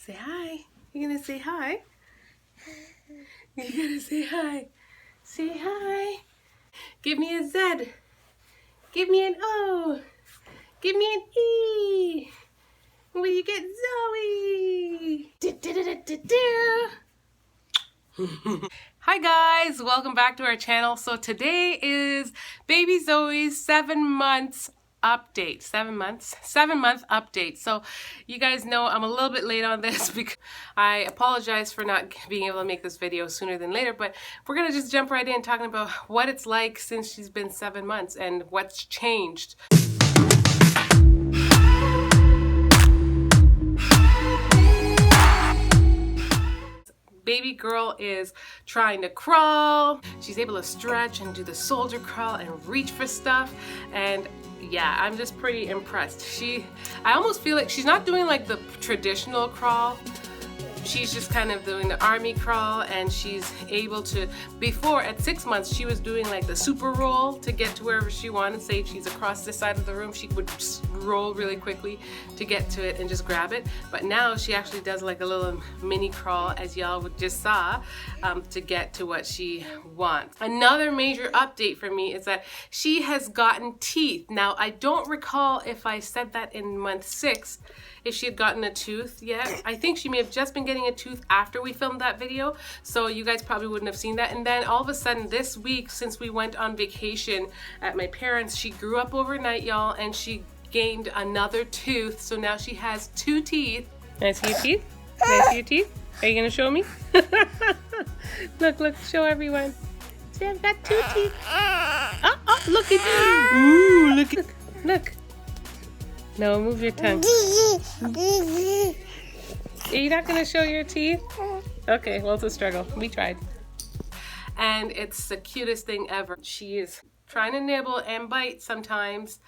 Say hi. You're gonna say hi? You're gonna say hi. Say hi. Give me a Z. Give me an O. Give me an E. Will you get Zoe? Hi guys, welcome back to our channel. So today is baby Zoe's 7 months update. 7 months? 7-month update. So you guys know I'm a little bit late on this because I apologize for not being able to make this video sooner than later, but we're gonna just jump right in talking about what it's like since she's been 7 months and what's changed. Baby girl is trying to crawl. She's able to stretch and do the soldier crawl and reach for stuff. And yeah, I'm just pretty impressed. I almost feel like she's not doing like the traditional crawl. She's just kind of doing the army crawl, and she's able to, before at 6 months, she was doing like the super roll to get to wherever she wanted. Say she's across this side of the room, she would just roll really quickly to get to it and just grab it. But now she actually does like a little mini crawl, as y'all just saw, to get to what she wants. Another major update for me is that she has gotten teeth. Now, I don't recall if I said that in month 6, if she had gotten a tooth yet. I think she may have just been getting a tooth after we filmed that video, so you guys probably wouldn't have seen that. And then all of a sudden this week, since we went on vacation at my parents', she grew up overnight, y'all, and she gained another tooth. So now she has 2 teeth. Can I see your teeth? Can I see your teeth? Are you gonna show me? Look, show everyone. See, I've got 2 teeth. Oh, look at you. Ooh, look. No, move your tongue. Are you not going to show your teeth? Okay, well, it's a struggle. We tried. And it's the cutest thing ever. She is trying to nibble and bite sometimes.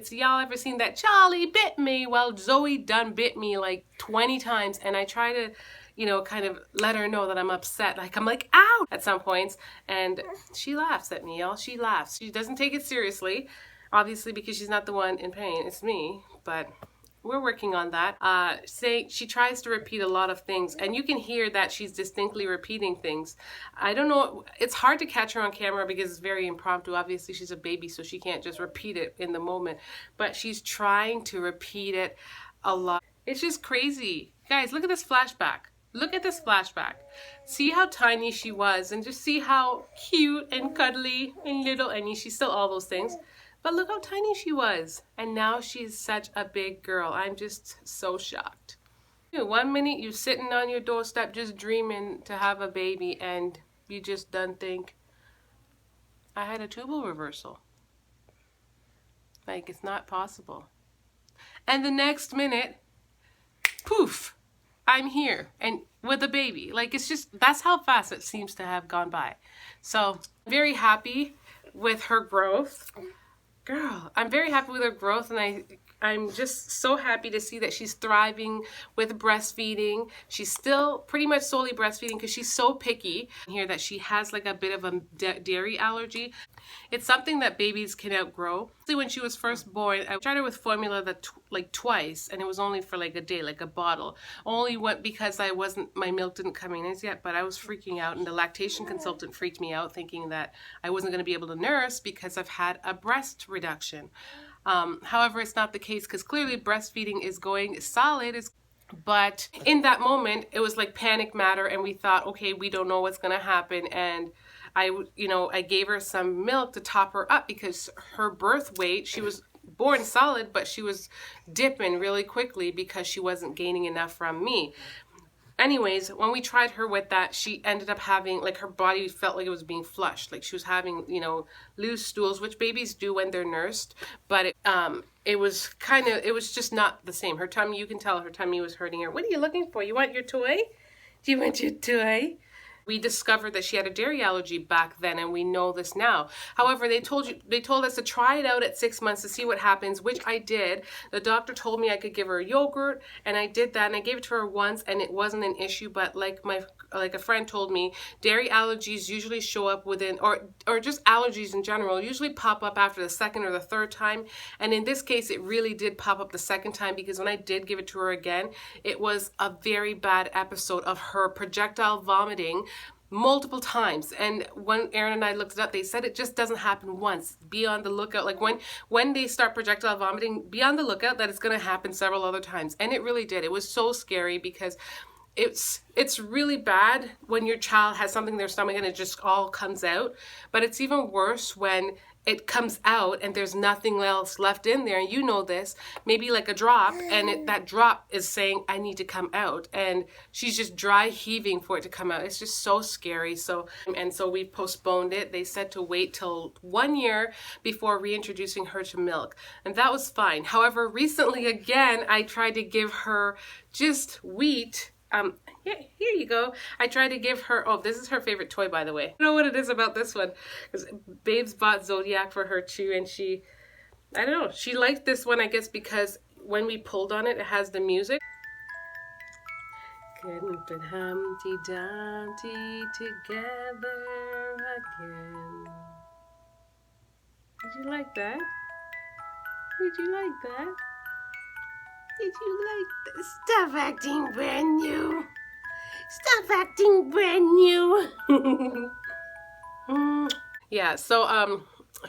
Y'all ever seen that Charlie bit me? Well, Zoe done bit me like 20 times, and I try to, kind of let her know that I'm upset. Like, I'm like, ow, at some points, and she laughs at me, y'all. She laughs. She doesn't take it seriously. Obviously, because she's not the one in pain, it's me, but we're working on that. She tries to repeat a lot of things, and you can hear that she's distinctly repeating things. I don't know, it's hard to catch her on camera because it's very impromptu. Obviously, she's a baby, so she can't just repeat it in the moment, but she's trying to repeat it a lot. It's just crazy. Guys, look at this flashback. Look at this flashback. See how tiny she was, and just see how cute and cuddly and little, and she's still all those things. But look how tiny she was. And now she's such a big girl. I'm just so shocked. 1 minute you're sitting on your doorstep just dreaming to have a baby, and you just done think, I had a tubal reversal. Like, it's not possible. And the next minute, poof, I'm here and with a baby. Like, it's just, that's how fast it seems to have gone by. So, very happy with her growth. Girl, I'm very happy with her growth, and I'm just so happy to see that she's thriving with breastfeeding. She's still pretty much solely breastfeeding because she's so picky. I hear that she has like a bit of a dairy allergy. It's something that babies can outgrow. When she was first born, I tried her with formula like twice, and it was only for like a day, like a bottle. Only went because my milk didn't come in as yet, but I was freaking out, and the lactation consultant freaked me out, thinking that I wasn't going to be able to nurse because I've had a breast reduction. However, it's not the case because clearly breastfeeding is going solid. But in that moment, it was like panic matter, and we thought, okay, we don't know what's going to happen. And I gave her some milk to top her up because her birth weight, she was born solid, but she was dipping really quickly because she wasn't gaining enough from me. Anyways, when we tried her with that, she ended up having, like, her body felt like it was being flushed. Like, she was having, loose stools, which babies do when they're nursed. But it was just not the same. Her tummy, you can tell her tummy was hurting her. What are you looking for? You want your toy? Do you want your toy? We discovered that she had a dairy allergy back then, and we know this now. However, they told us to try it out at 6 months to see what happens, which I did. The doctor told me I could give her yogurt, and I did that, and I gave it to her once, and it wasn't an issue. But like a friend told me, dairy allergies usually show up within, or just allergies in general, usually pop up after the second or the third time. And in this case, it really did pop up the second time, because when I did give it to her again, it was a very bad episode of her projectile vomiting multiple times. And when Aaron and I looked it up, they said it just doesn't happen once. Be on the lookout. Like when they start projectile vomiting, be on the lookout that it's going to happen several other times. And it really did. It was so scary, because it's really bad when your child has something in their stomach and it just all comes out. But it's even worse when it comes out and there's nothing else left in there. And you know this, maybe like a drop, and that drop is saying, I need to come out. And she's just dry heaving for it to come out. It's just so scary. So we postponed it. They said to wait till 1 year before reintroducing her to milk. And that was fine. However, recently again, I tried to give her just wheat. Here you go. I tried to give her, oh, this is her favorite toy, by the way. I don't know what it is about this one, because Babes bought Zodiac for her too, and I don't know, she liked this one, I guess, because when we pulled on it, it has the music. Couldn't put Humpty Dumpty together again. Did you like that? Did you like that? Did you like this? Stop acting brand new. Stop acting brand new. Yeah, so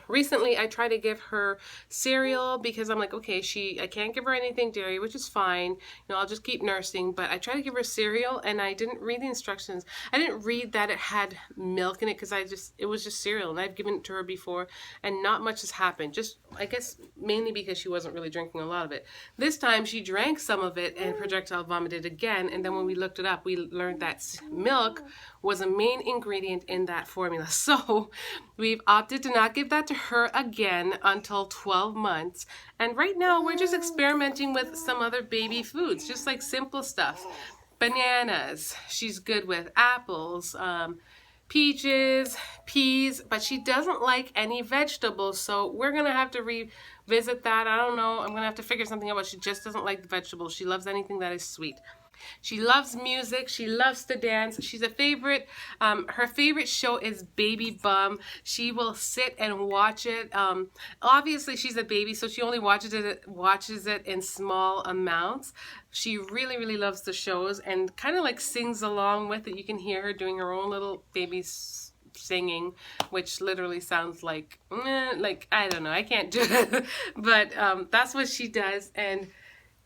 recently I tried to give her cereal, because I'm like, okay, I can't give her anything dairy, which is fine. You know, I'll just keep nursing. But I tried to give her cereal, and I didn't read the instructions. I didn't read that it had milk in it, because it was just cereal, and I've given it to her before, and not much has happened. Just, I guess, mainly because she wasn't really drinking a lot of it. This time she drank some of it and projectile vomited again, and then when we looked it up, we learned that milk was a main ingredient in that formula. So we've opted to not give that to her again until 12 months. And right now we're just experimenting with some other baby foods, just like simple stuff. Bananas, she's good with apples, peaches, peas, but she doesn't like any vegetables. So we're gonna have to revisit that. I don't know, I'm gonna have to figure something out, but she just doesn't like the vegetables. She loves anything that is sweet. She loves music. She loves to dance. She's a favorite. Her favorite show is Baby Bum. She will sit and watch it. Obviously, she's a baby, so she only watches it in small amounts. She really, really loves the shows and kind of like sings along with it. You can hear her doing her own little baby singing, which literally sounds like I don't know. I can't do it, but that's what she does. And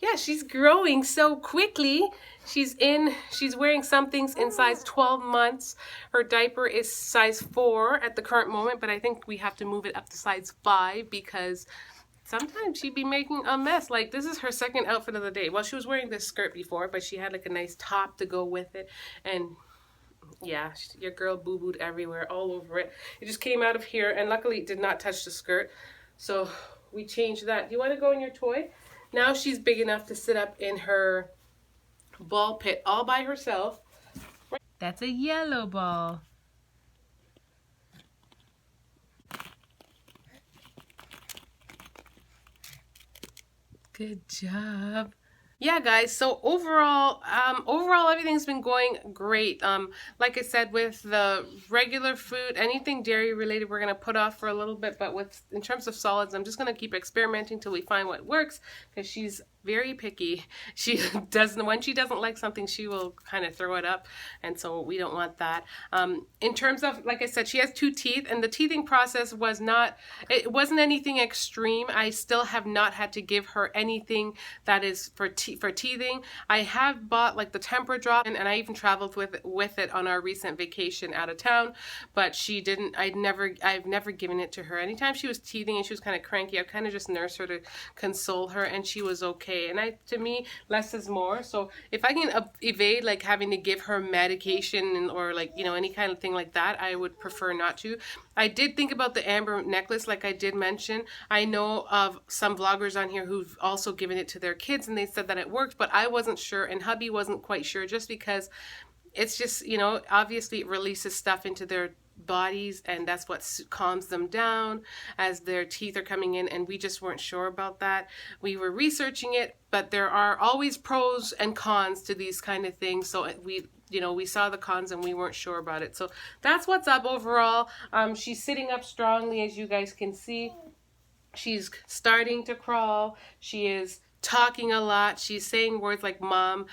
yeah, she's growing so quickly. She's wearing some things in size 12 months. Her diaper is size 4 at the current moment, but I think we have to move it up to size 5 because sometimes she'd be making a mess. Like, this is her second outfit of the day. Well, she was wearing this skirt before, but she had like a nice top to go with it. And yeah, your girl boo-booed everywhere, all over it. It just came out of here, and luckily it did not touch the skirt. So we changed that. Do you want to go in your toy? Now she's big enough to sit up in her ball pit all by herself. That's a yellow ball. Good job. Yeah, guys, so overall everything's been going great. Like I said, with the regular food, anything dairy related we're gonna put off for a little bit, but in terms of solids, I'm just gonna keep experimenting till we find what works, because she's very picky. When she doesn't like something, she will kind of throw it up, and so we don't want that. In terms of, like I said, she has 2 teeth, and the teething process wasn't anything extreme. I still have not had to give her anything that is for teething. I have bought like the temper drop, and I even traveled with it on our recent vacation out of town, but she didn't. I've never given it to her. Anytime she was teething and she was kind of cranky, I kind of just nursed her to console her, and she was okay. And to me, less is more. So if I can evade like having to give her medication or like, you know, any kind of thing like that, I would prefer not to. I did think about the amber necklace, like I did mention. I know of some vloggers on here who've also given it to their kids, and they said that it worked, but I wasn't sure, and hubby wasn't quite sure, just because it's just, you know, obviously it releases stuff into their bodies, and that's what calms them down as their teeth are coming in, and we just weren't sure about that. We were researching it, but there are always pros and cons to these kind of things, so we, you know, we saw the cons and we weren't sure about it. So that's what's up overall. She's sitting up strongly, as you guys can see. She's starting to crawl. She is talking a lot. She's saying words like mom,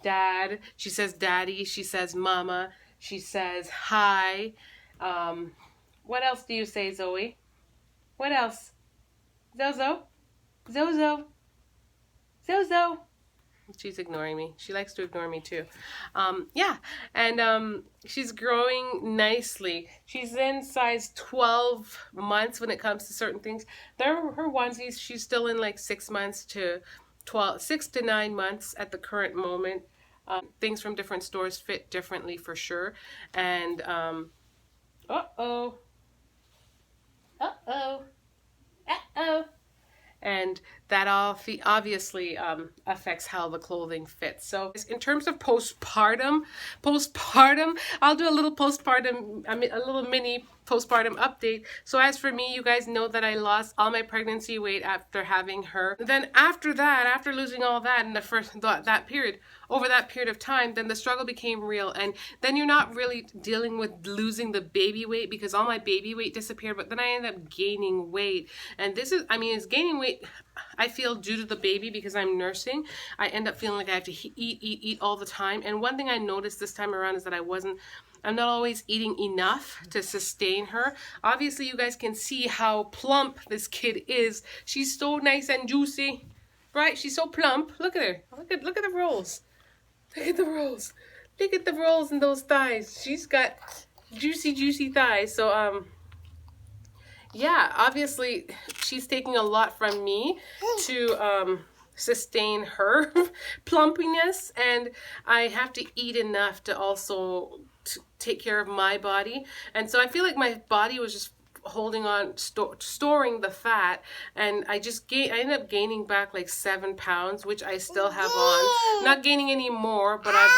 dad. She says daddy. She says mama. She says hi. What else do you say, Zoe? What else? Zozo? Zozo? Zozo? She's ignoring me. She likes to ignore me too. Yeah, and she's growing nicely. She's in size 12 months when it comes to certain things. They're her onesies. She's still in like 6 months to 6 to 9 months at the current moment. Things from different stores fit differently for sure. And uh-oh. Uh-oh. Uh-oh. And that all obviously affects how the clothing fits. So in terms of postpartum, I'll do a little postpartum, a little mini postpartum update. So as for me, you guys know that I lost all my pregnancy weight after having her. Then after that, after losing all that in the first over that period of time, then the struggle became real. And then you're not really dealing with losing the baby weight, because all my baby weight disappeared, but then I ended up gaining weight. And this is, I mean, it's gaining weight, I feel, due to the baby, because I'm nursing. I end up feeling like I have to eat all the time. And one thing I noticed this time around is that I'm not always eating enough to sustain her. Obviously, you guys can see how plump this kid is. She's so nice and juicy, right? She's so plump. Look at her. Look at the rolls. Look at the rolls. Look at the rolls in those thighs. She's got juicy thighs. So, yeah, obviously, she's taking a lot from me to sustain her plumpiness, and I have to eat enough to also take care of my body. And so I feel like my body was just holding on, storing the fat, and I ended up gaining back like 7 pounds, which I still have on. Not gaining any more, but I've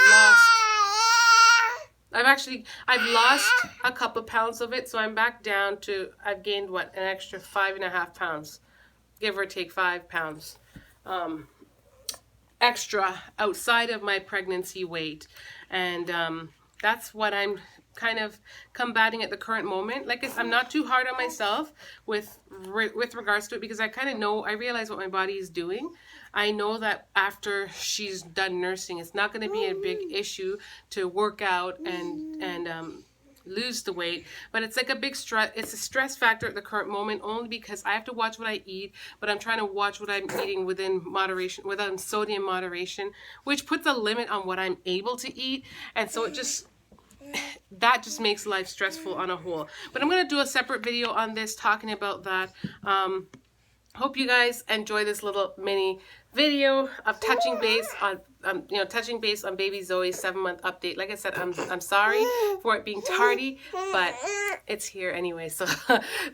lost a couple pounds of it, so I'm back down to, I've gained what, an extra 5.5 pounds, give or take 5 pounds extra outside of my pregnancy weight. And that's what I'm kind of combating at the current moment. Like, I'm not too hard on myself with regards to it, because I kind of know, I realize what my body is doing. I know that after she's done nursing, it's not going to be a big issue to work out and lose the weight, but it's like a big stress. It's a stress factor at the current moment, only because I have to watch what I eat, but I'm trying to watch what I'm eating within moderation, within sodium moderation, which puts a limit on what I'm able to eat. And so that just makes life stressful on a whole. But I'm going to do a separate video on this, talking about that. Hope you guys enjoy this little mini video of touching base on baby Zoe's 7-month update. Like I said, I'm sorry for it being tardy, but it's here anyway. So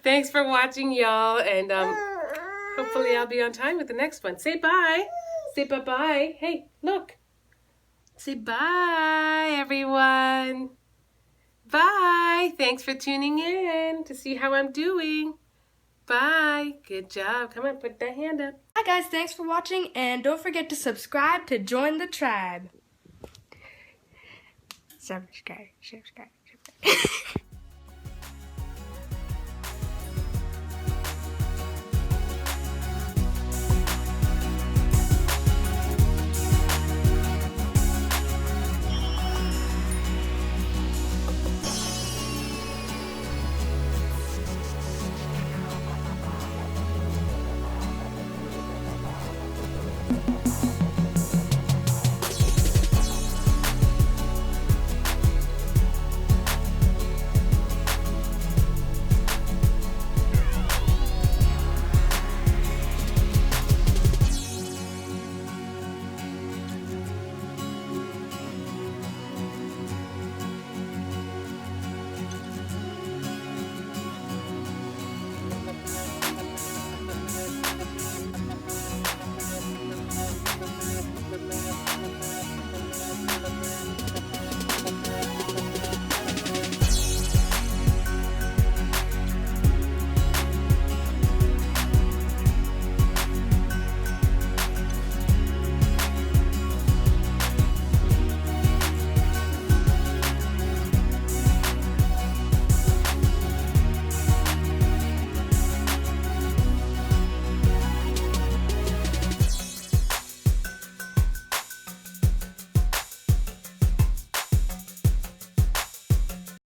thanks for watching, y'all, and hopefully I'll be on time with the next one. Say bye. Say bye-bye. Hey, look. Say bye, everyone. Bye. Thanks for tuning in to see how I'm doing. Bye. Good job. Come on, put that hand up. Hi guys, thanks for watching, and don't forget to subscribe to join the tribe. Subscribe.